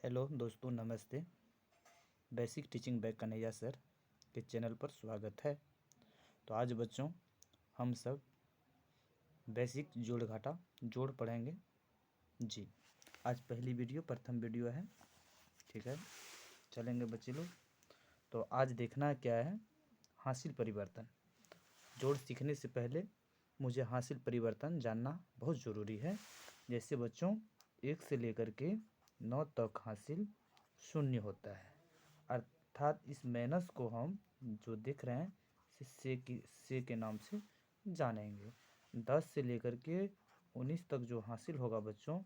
Hello दोस्तों, नमस्ते। Basic teaching bye Kanhaiya sir के चैनल पर स्वागत है। तो आज बच्चों हम सब बेसिक जोड़ घाटा जोड़ पढ़ेंगे जी। आज पहली वीडियो प्रथम वीडियो है, ठीक है। चलेंगे बच्चे लोग। तो आज देखना क्या है, हासिल परिवर्तन। जोड़ सीखने से पहले मुझे हासिल परिवर्तन जानना बहुत ज़रूरी है। जैसे बच्चों 1 से लेकर के 9 तक हासिल 0 होता है, अर्थात इस माइनस को हम जो देख रहे हैं से के नाम से जानेंगे। 10 से लेकर के 19 तक जो हासिल होगा बच्चों,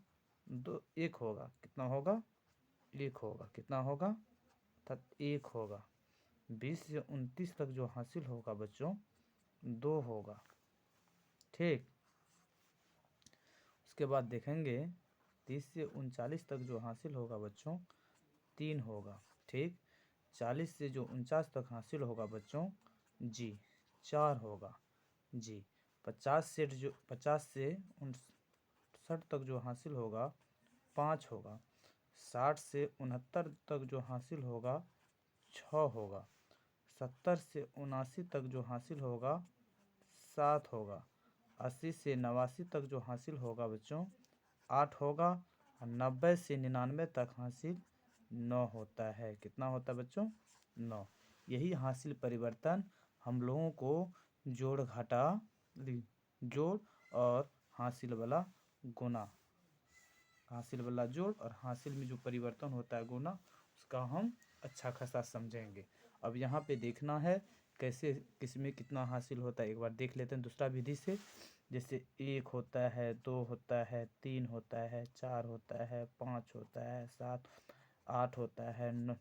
दो 1 होगा। कितना होगा? 1 होगा। कितना होगा? अर्थात 1 होगा। 20 से 29 तक जो हासिल होगा बच्चों, 2 होगा। ठीक। उसके बाद देखेंगे 30 से 39 तक जो हासिल होगा बच्चों, 3 होगा। ठीक। 40 से जो 49 तक हासिल होगा बच्चों जी, 4 होगा जी। 50 से 59 तक जो हासिल होगा, 5 होगा। 60 से 69 तक जो हासिल होगा, 6 होगा। 70 से 79 तक जो हासिल होगा, 7 होगा। 80 से 89 तक जो हासिल होगा बच्चों, 8 होगा। और 90 से 99 तक हासिल 9 होता है। कितना होता है बच्चों? 9। यही हासिल परिवर्तन हम लोगों को जोड़ घटा, जोड़ और हासिल वाला गुना, हासिल वाला जोड़ और हासिल में जो परिवर्तन होता है गुना, उसका हम अच्छा खासा समझेंगे। अब यहाँ पे देखना है कैसे किसमें कितना हासिल होता है। एक बार देख लेते हैं दूसरा विधि से। जैसे 1 होता है, 2 होता है, 3 होता है, 4 होता है, 5 होता है, 7 8 होता है,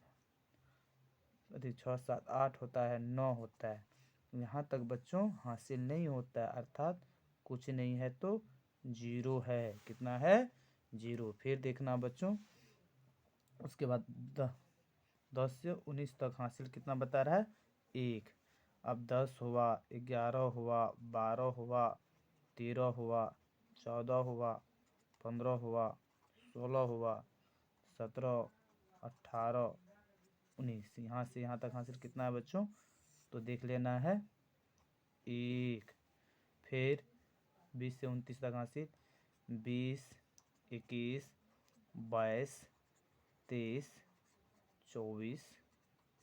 6 7 8 होता है, 9 होता है। यहाँ तक बच्चों हासिल नहीं होता है, अर्थात कुछ नहीं है तो 0 है। कितना है? 0। फिर देखना बच्चों, उसके बाद 10 से 19 तक हासिल कितना बता रहा है? 1। अब 10 हुआ, 11 हुआ, 12 हुआ, 13 हुआ, 14 हुआ, 15 हुआ, 16 हुआ, 17, 18, 19। यहाँ से यहाँ तक हासिल कितना है बच्चों? तो देख लेना है 1। फिर 20 से 29 तक हासिल 20, 21, 22, 23, 24,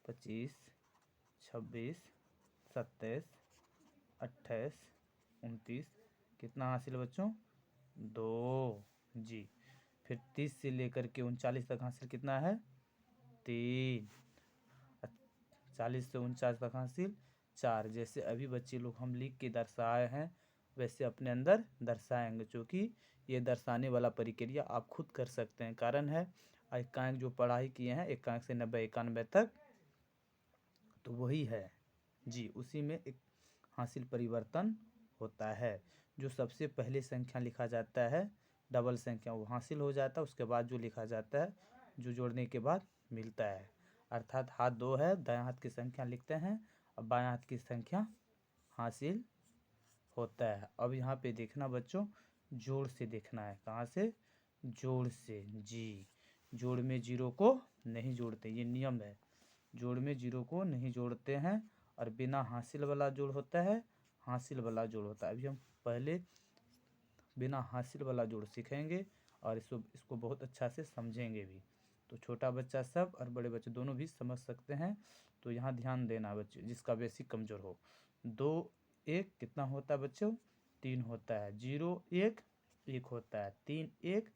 25, 26, 27, 28, 29। कितना हासिल बच्चों? 2 जी। फिर 30 से लेकर के 39 तक हासिल कितना है? 3। 40 से 49 तक हासिल 4। जैसे अभी बच्चे लोग हम लिख के दर्शाए हैं, वैसे अपने अंदर दर्शाएंगे, क्योंकि ये दर्शाने वाला प्रक्रिया आप खुद कर सकते हैं। कारण है एकांक जो पढ़ाई किए हैं 1 से 90 91 तक, तो वही है जी। उसी में एक हासिल परिवर्तन होता है। जो सबसे पहले संख्या लिखा जाता है डबल संख्या, वो हासिल हो जाता है। उसके बाद जो लिखा जाता है जो जोड़ने के बाद मिलता है, अर्थात हाथ 2 है, दायां हाथ की संख्या लिखते हैं और बायां हाथ की संख्या हासिल होता है। अब यहाँ पे देखना बच्चों, जोड़ से देखना है। कहाँ से? जोड़ से जी। जोड़ में 0 को नहीं जोड़ते, ये नियम है। जोड़ में 0 को नहीं जोड़ते हैं, और बिना हासिल वाला जोड़ होता है, हासिल वाला जोड़ होता है। अभी हम पहले बिना हासिल वाला जोड़ सीखेंगे और इसको बहुत अच्छा से समझेंगे भी। तो छोटा बच्चा सब और बड़े बच्चे दोनों भी समझ सकते हैं। तो यहाँ ध्यान देना बच्चे, जिसका बेसिक कमज़ोर हो। 2 1 कितना होता है बच्चों? 3 होता है। 0 1 1 होता है। 3 1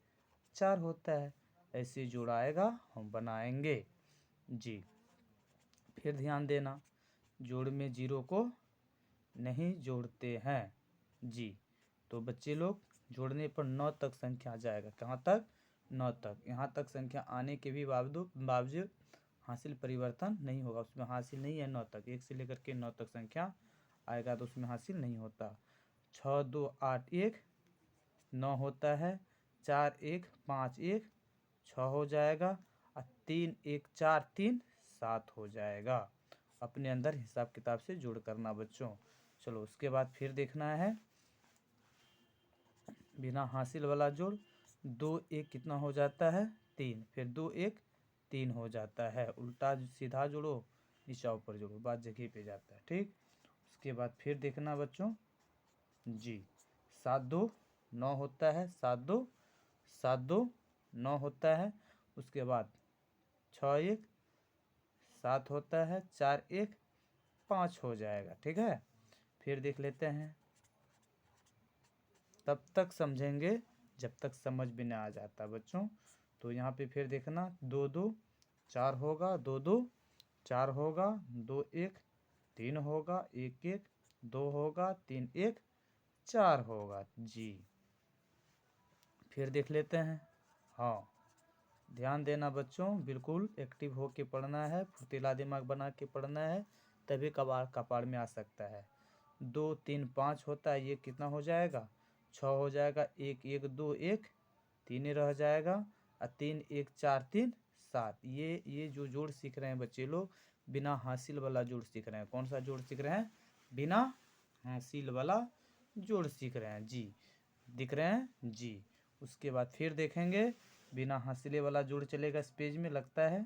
4 होता है। ऐसे जोड़ आएगा हम बनाएंगे जी। फिर ध्यान देना, जोड़ में 0 को नहीं जोड़ते हैं जी। तो बच्चे लोग जोड़ने पर 9 तक संख्या आ जाएगा। कहाँ तक? 9 तक। यहाँ तक संख्या आने के भी बावजूद हासिल परिवर्तन नहीं होगा, उसमें हासिल नहीं है 9 तक। 1 से लेकर के 9 तक संख्या आएगा तो उसमें हासिल नहीं होता। 6 2 8 1 9 होता है। 4 1 5 1 6 हो जाएगा। और 3 1 4 3 7 हो जाएगा। अपने अंदर हिसाब किताब से जोड़ करना बच्चों। चलो उसके बाद फिर देखना है बिना हासिल वाला जोड़। 2 1 कितना हो जाता है? 3। फिर 2 1 3 हो जाता है। उल्टा सीधा जोड़ो, नीचा ऊपर जोड़ो, बात जगह पे जाता है। ठीक, उसके बाद फिर देखना बच्चों जी, 7 2 9 होता है, 7 2 9 होता है। उसके बाद 6 1 7 होता है, 4 1 5 हो जाएगा। ठीक है, फिर देख लेते हैं। तब तक समझेंगे जब तक समझ में ना आ जाता बच्चों। तो यहाँ पे फिर देखना 2 2 4 होगा, 2 2 4 होगा, 2 1 3 होगा, 1 1 2 होगा, 3 1 4 होगा जी। फिर देख लेते हैं। हाँ, ध्यान देना बच्चों, बिल्कुल एक्टिव होके पढ़ना है, फुर्तीला दिमाग बना के पढ़ना है, तभी कपाड़ में आ सकता है। 2 3 5 होता है, ये कितना हो जाएगा? 6 हो जाएगा। 1 1 2 1 3 रह जाएगा, और 3 1 4 3 7। ये जो जोड़ सीख रहे हैं बच्चे लोग, बिना हासिल वाला जोड़ सीख रहे हैं। कौन सा जोड़ सीख रहे हैं? बिना हासिल वाला जोड़ सीख रहे हैं जी। दिख रहे हैं जी। उसके बाद फिर देखेंगे, बिना हासिले वाला जोड़ चलेगा इस पेज में, लगता है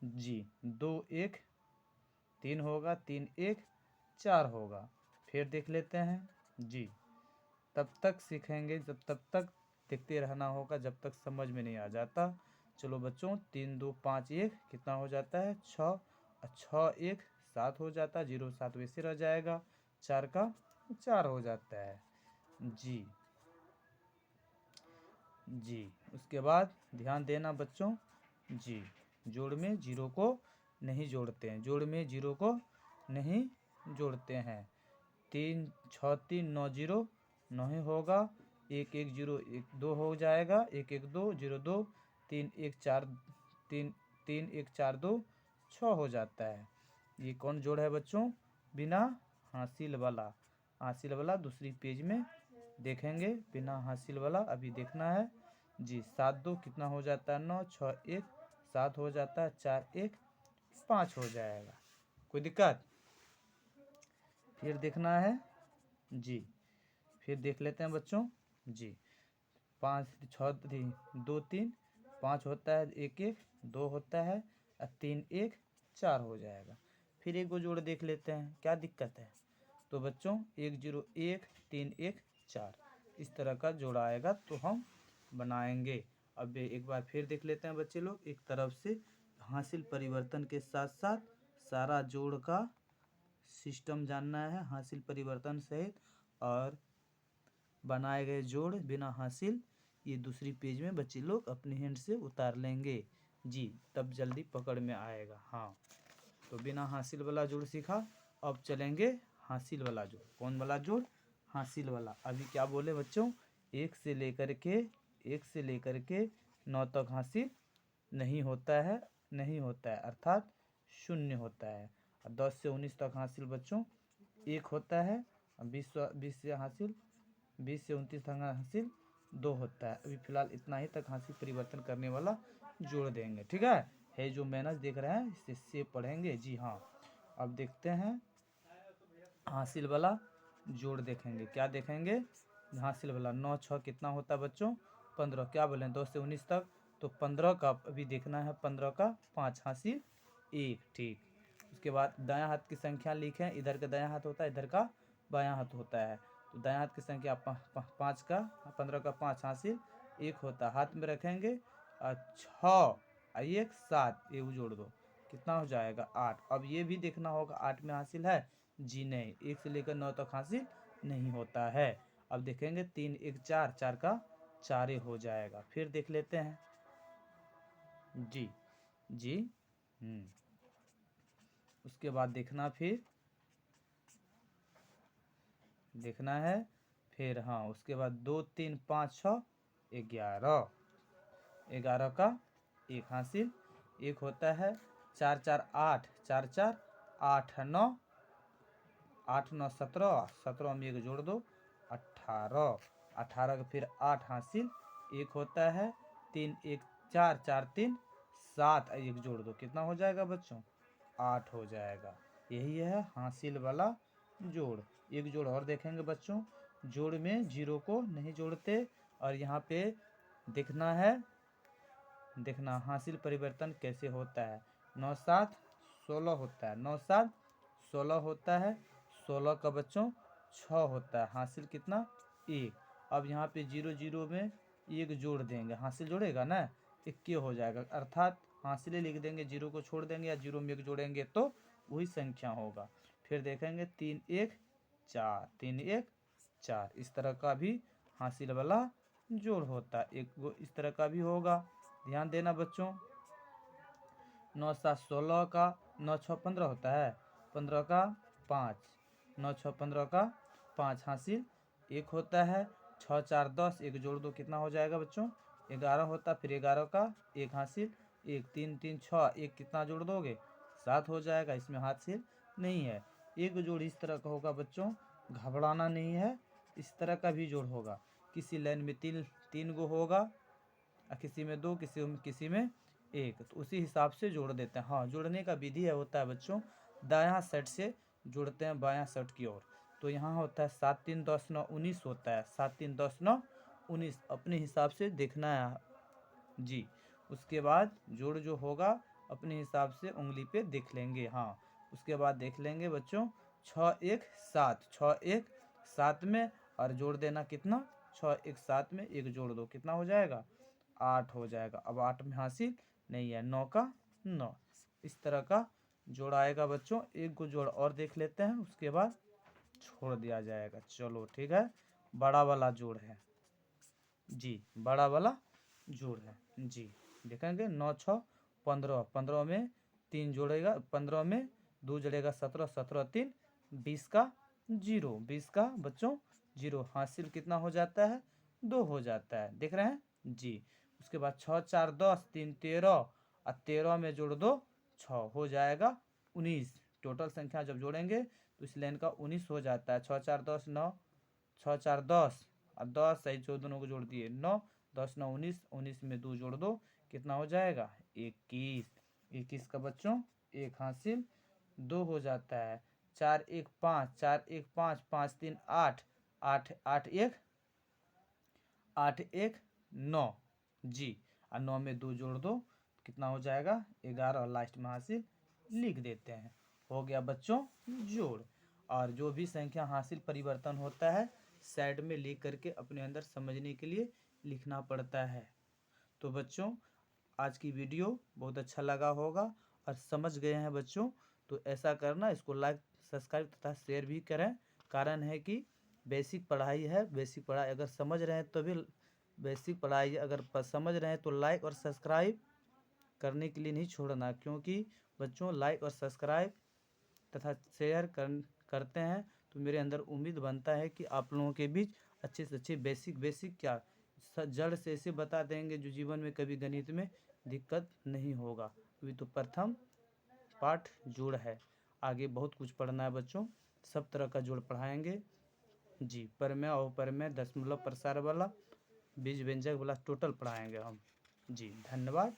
जी। 2 1 3 होगा, 3 1 4 होगा। फिर देख लेते हैं जी। तब तक सीखेंगे तब तक देखते रहना होगा, जब तक समझ में नहीं आ जाता। चलो बच्चों, 3 2 5 1 कितना हो जाता है? 6, 6 1 7 हो जाता है, 0 7 वैसे रह जाएगा, 4 का 4 हो जाता है जी जी। उसके बाद ध्यान देना बच्चों जी, जोड़ में जीरो को नहीं जोड़ते हैं, जोड़ में जीरो को नहीं जोड़ते हैं। 3 6 3 9 0 9 ही होगा। 1 1 0 1 2 हो जाएगा, 1 1 2 0 2 3 1 4 3 3 1 4 2 6 हो जाता है। ये कौन जोड़ है बच्चों? बिना हासिल वाला। हासिल वाला दूसरी पेज में देखेंगे, बिना हासिल वाला अभी देखना है जी। 7 2 कितना हो जाता है? 9 6 1 7 हो जाता है, 4 1 5 हो जाएगा। कोई दिक्कत? फिर देखना है जी। फिर देख लेते हैं बच्चों जी। 5 6 2 3 5 होता है, 1 1 2 होता है, 3 1 4 हो जाएगा। फिर एक जोड़ देख लेते हैं, क्या दिक्कत है? तो बच्चों 1 0 1 3 1 4 इस तरह का जोड़ आएगा तो हम बनाएंगे। अब एक बार फिर देख लेते हैं बच्चे लोग, एक तरफ से हासिल परिवर्तन के साथ साथ सारा जोड़ का सिस्टम जानना है, हासिल परिवर्तन सहित, और बनाए गए जोड़ बिना हासिल, ये दूसरी पेज में बच्चे लोग अपने हैंड से उतार लेंगे जी, तब जल्दी पकड़ में आएगा। हाँ, तो बिना हासिल वाला जोड़ सीखा, अब चलेंगे हासिल वाला जोड़। कौन वाला जोड़? हासिल वाला। अभी क्या बोले बच्चों? 1 से लेकर के 9 तक हासिल नहीं होता है, नहीं होता है, अर्थात 0 होता है। 10 से 19 तक हासिल बच्चों 1 होता है। 20 से हासिल 20 से 29 तक हासिल 2 होता है। अभी फिलहाल इतना ही तक हासिल परिवर्तन करने वाला जोड़ देंगे। ठीक है जो मैनस देख रहे हैं इससे पढ़ेंगे जी। हाँ, अब देखते हैं हासिल वाला जोड़ देखेंगे। क्या देखेंगे? हासिल वाला 9 6 कितना होता है बच्चों? 15। क्या बोले? 2 से 19 तक, तो 15 का अभी देखना है, 15 का 5 हासिल 1। ठीक, उसके बाद दायां हाथ की संख्या लिखें, इधर का दायां हाथ होता है, इधर का बायां हाथ होता है। तो दायां हाथ की संख्या 5 का 15 का 5 हासिल 1 होता है, हाथ में रखेंगे। 6 1 7 ये जोड़ दो, कितना हो जाएगा? 8। अब ये भी देखना होगा 8 में हासिल है जी? नहीं, 1 से लेकर 9 तक हासिल नहीं होता है। अब देखेंगे 3 1 4 4 का 4 हो जाएगा। फिर देख लेते हैं जी जी। उसके बाद देखना, फिर देखना है फिर। हाँ, उसके बाद 2 3 5 6 11 11 का 1 हासिल 1 होता है। 4 4 8 4 4 8 9 8 9 17 17 में 1 जोड़ दो, 18 18 का फिर 8 हासिल 1 होता है। 3 1 4 4 3 7 1 जोड़ दो, कितना हो जाएगा बच्चों? 8 हो जाएगा। यही है हासिल वाला जोड़। एक जोड़ और देखेंगे बच्चों, जोड़ में जीरो को नहीं जोड़ते, और यहाँ पे देखना है देखना हासिल परिवर्तन कैसे होता है। 9 7 16 होता है, 9 7 16 होता है, 16 का बच्चों 6 होता है, हासिल कितना 1। अब यहाँ पे 0 0 में 1 जोड़ देंगे, हासिल जोड़ेगा ना 21 हो जाएगा, अर्थात हासिल लिख देंगे, 0 को छोड़ देंगे या 0 में 1 जोड़ेंगे तो वही संख्या होगा। फिर देखेंगे 3 1 4, 3 1 4, इस तरह का भी हासिल वाला जोड़ होता है। एक वो इस तरह का भी होगा, ध्यान देना बच्चों। 9 7 16 का 9 6 15 होता है, 15 का 5, 9 6 15 का 5 हासिल 1 होता है। 6 4 10, 1 जोड़ दो कितना हो जाएगा बच्चों 11 होता है, फिर 11 का 1 हासिल 1, 3 3 6, 1 कितना जोड़ दोगे 7 हो जाएगा, इसमें हासिल नहीं है। एक जोड़ इस तरह का होगा बच्चों, घबराना नहीं है, इस तरह का भी जोड़ होगा। किसी लाइन में तीन गो होगा, किसी में 2, किसी में 1, तो उसी हिसाब से जोड़ देते हैं। हाँ, जोड़ने का विधि है होता है बच्चों, दायां सेट से जोड़ते हैं बायां सेट की ओर। तो यहाँ होता है 7 3 10 9 19 होता है, 7 3 10 9 19 अपने हिसाब से देखना है जी। उसके बाद जोड़ जो होगा अपने हिसाब से उंगली पे देख लेंगे। हाँ, उसके बाद देख लेंगे बच्चों 6 1 7, 6 1 7 में और जोड़ देना कितना 6 1 7 में 1 जोड़ दो कितना हो जाएगा 8 हो जाएगा। अब 8 में हासिल नहीं है, 9 का 9, इस तरह का जोड़ आएगा बच्चों। एक को जोड़ और देख लेते हैं, उसके बाद छोड़ दिया जाएगा। चलो ठीक है, बड़ा वाला जोड़ है जी, बड़ा वाला जोड़ है जी। देखेंगे 9 6 15, 15 में 3 जोड़ेगा, 15 में 2 जोड़ेगा 17, 17 3 20 का 0, 20 का बच्चों 0, हासिल कितना हो जाता है 2 हो जाता है, देख रहे हैं जी। उसके बाद 6 4 10, 3 13 और 13 में जोड़ दो 6 हो जाएगा 19। टोटल संख्या जब जोड़ेंगे तो इस लाइन का 19 हो जाता है। 6 4 10 9, 6 4 10 और 10 सही 14 दोनों को जोड़ दिए 9, 10 9 19, 19 में 2 जोड़ दो कितना हो जाएगा 21, 21 का बच्चों 1 हासिल 2 हो जाता है। 4 1 5, 4 1 5, 5 3 8, 8 8 1 8 1 9 जी, और 9 में 2 जोड़ दो कितना हो जाएगा 11, और लास्ट में हासिल लिख देते हैं। हो गया बच्चों जोड़। और जो भी संख्या हासिल परिवर्तन होता है साइड में लिख करके अपने अंदर समझने के लिए लिखना पड़ता है। तो बच्चों आज की वीडियो बहुत अच्छा लगा होगा और समझ गए हैं बच्चों, तो ऐसा करना, इसको लाइक सब्सक्राइब तथा शेयर भी करें। कारण है कि बेसिक पढ़ाई है, बेसिक पढ़ाई अगर समझ रहे हैं तो भी, बेसिक पढ़ाई अगर समझ रहे हैं तो लाइक और सब्सक्राइब करने के लिए नहीं छोड़ना, क्योंकि बच्चों लाइक और सब्सक्राइब तथा शेयर करते हैं तो मेरे अंदर उम्मीद बनता है कि आप लोगों के बीच अच्छे से अच्छे बेसिक क्या जड़ से ऐसे बता देंगे जो जीवन में कभी गणित में दिक्कत नहीं होगा। अभी तो प्रथम पाठ जोड़ है, आगे बहुत कुछ पढ़ना है बच्चों, सब तरह का जोड़ पढ़ाएंगे जी। परमेय अपरमेय दशमलव प्रसार वाला बीज व्यंजक वाला टोटल पढ़ाएंगे हम जी। धन्यवाद।